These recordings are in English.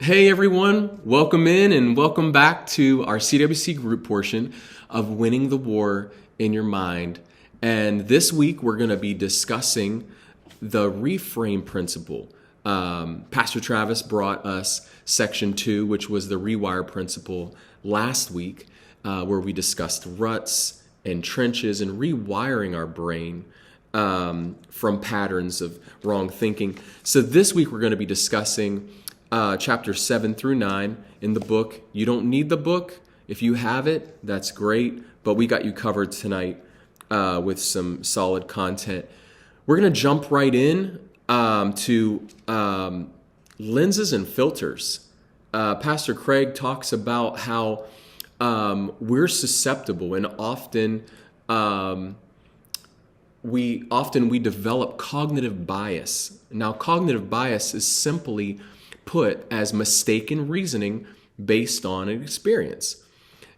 Hey everyone, welcome in and welcome back to our CWC group portion of Winning the War in Your Mind. And this week we're going to be discussing the reframe principle. Pastor Travis brought us section 2, which was the rewire principle last week, where we discussed ruts and trenches and rewiring our brain from patterns of wrong thinking. So this week we're going to be discussing chapters 7 through 9 in the book. You don't need the book. If you have it, that's great. But we got you covered tonight with some solid content. We're going to jump right in to lenses and filters. Pastor Craig talks about how we're susceptible and often we develop cognitive bias. Now, cognitive bias is simply put as mistaken reasoning based on an experience.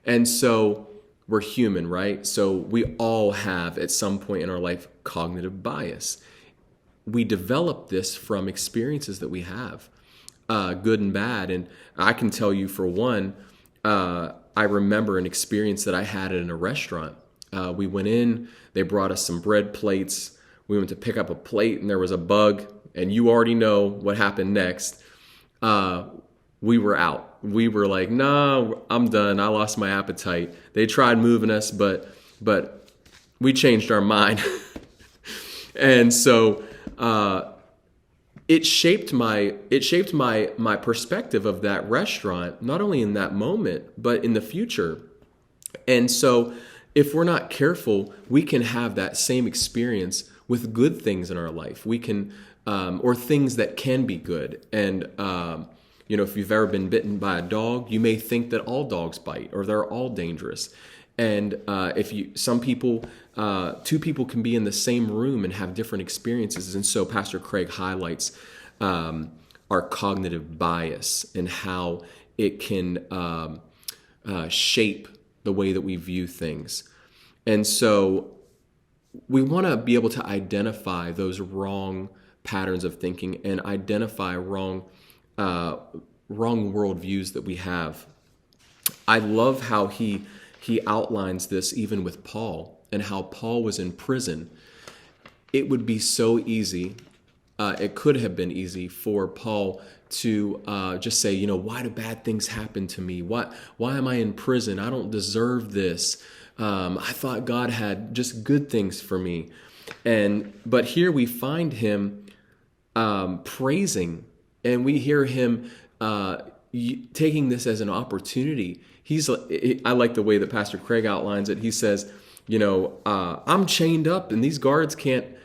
And so we're human, right? So we all have at some point in our life cognitive bias. We develop this from experiences that we have, good and bad. And I can tell you for one, I remember an experience that I had in a restaurant. We went in, they brought us some bread plates. We went to pick up a plate and there was a bug, and you already know what happened next. We were out. We were like, nah, I'm done. I lost my appetite. They tried moving us, but we changed our mind. And so it shaped my perspective of that restaurant, not only in that moment, but in the future. And so if we're not careful, we can have that same experience with good things in our life. We can, or things that can be good. And, if you've ever been bitten by a dog, you may think that all dogs bite or they're all dangerous. And two people can be in the same room and have different experiences. And so Pastor Craig highlights our cognitive bias and how it can shape the way that we view things. And so we want to be able to identify those wrong patterns of thinking and identify wrong worldviews that we have. I love how he outlines this even with Paul and how Paul was in prison. It would be so easy, it could have been easy for Paul to just say, why do bad things happen to me? Why am I in prison? I don't deserve this. I thought God had just good things for me. But here we find him praising, and we hear him taking this as an opportunity. I like the way that Pastor Craig outlines it. He says, I'm chained up, and these guards can't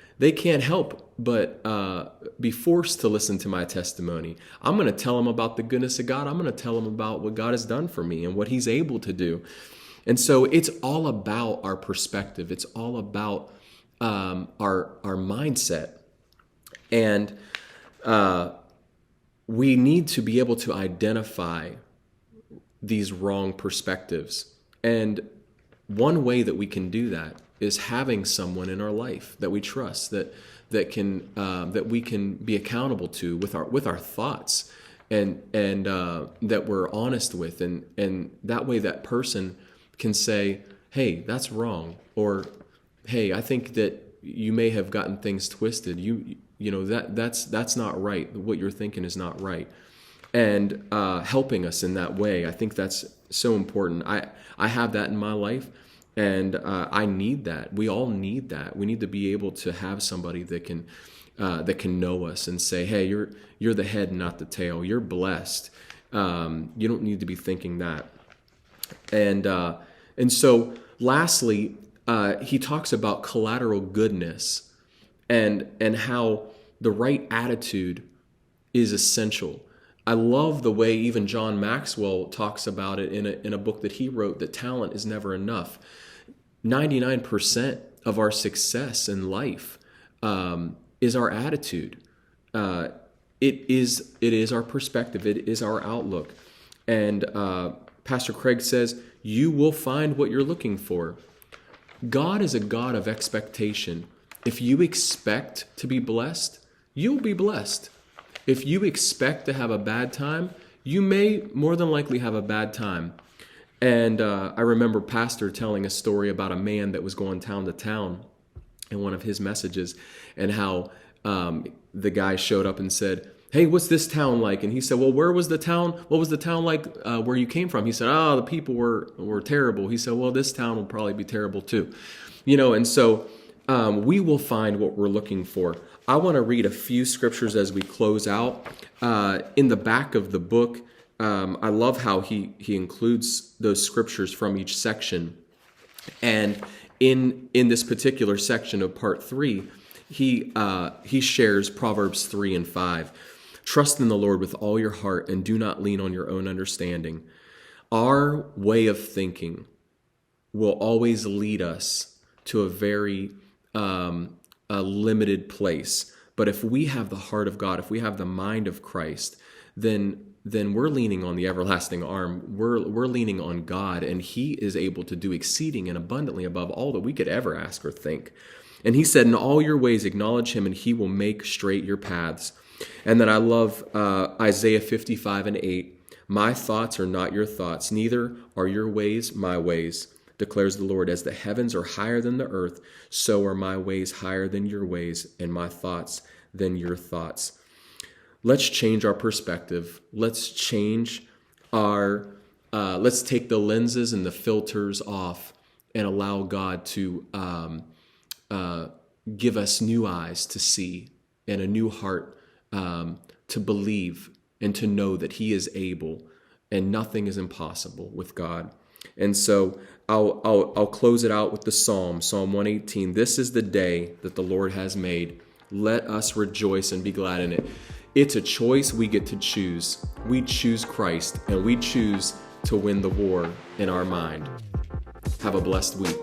help but be forced to listen to my testimony. I'm going to tell them about the goodness of God. I'm going to tell them about what God has done for me and what he's able to do. And so it's all about our perspective. It's all about our mindset. And we need to be able to identify these wrong perspectives. And one way that we can do that is having someone in our life that we trust, that we can be accountable to with our thoughts, and that we're honest with, and that way that person can say, hey, that's wrong, or hey, I think that you may have gotten things twisted. That's not right. What you're thinking is not right. And helping us in that way, I think that's so important. I have that in my life, and I need that. We all need that. We need to be able to have somebody that can know us and say, hey, you're the head, not the tail. You're blessed. You don't need to be thinking that. And so lastly, he talks about collateral goodness and how the right attitude is essential. I love the way even John Maxwell talks about it in a book that he wrote, that talent is never enough. 99% of our success in life is our attitude. It is our perspective. It is our outlook. And Pastor Craig says, you will find what you're looking for. God is a God of expectation. If you expect to be blessed, you'll be blessed. If you expect to have a bad time, you may more than likely have a bad time. And I remember Pastor telling a story about a man that was going town to town in one of his messages, and how the guy showed up and said, "Hey, what's this town like?" And he said, "Well, where was the town? What was the town like where you came from?" He said, "Oh, the people were terrible." He said, "Well, this town will probably be terrible too." And so we will find what we're looking for. I want to read a few scriptures as we close out. In the back of the book, I love how he includes those scriptures from each section. And in this particular section of part 3, he shares Proverbs 3 and 5. Trust in the Lord with all your heart and do not lean on your own understanding. Our way of thinking will always lead us to a very a limited place. But if we have the heart of God, if we have the mind of Christ, then we're leaning on the everlasting arm. We're leaning on God, and he is able to do exceeding and abundantly above all that we could ever ask or think. And he said, in all your ways acknowledge him, and he will make straight your paths. And then I love Isaiah 55 and 8. My thoughts are not your thoughts, neither are your ways my ways, declares the Lord. As the heavens are higher than the earth, so are my ways higher than your ways, and my thoughts than your thoughts. Let's change our perspective. Let's change let's take the lenses and the filters off and allow God to give us new eyes to see and a new heart to believe and to know that he is able and nothing is impossible with God. And so I'll close it out with the Psalm 118. This is the day that the Lord has made. Let us rejoice and be glad in it. It's a choice we get to choose. We choose Christ, and we choose to win the war in our mind. Have a blessed week.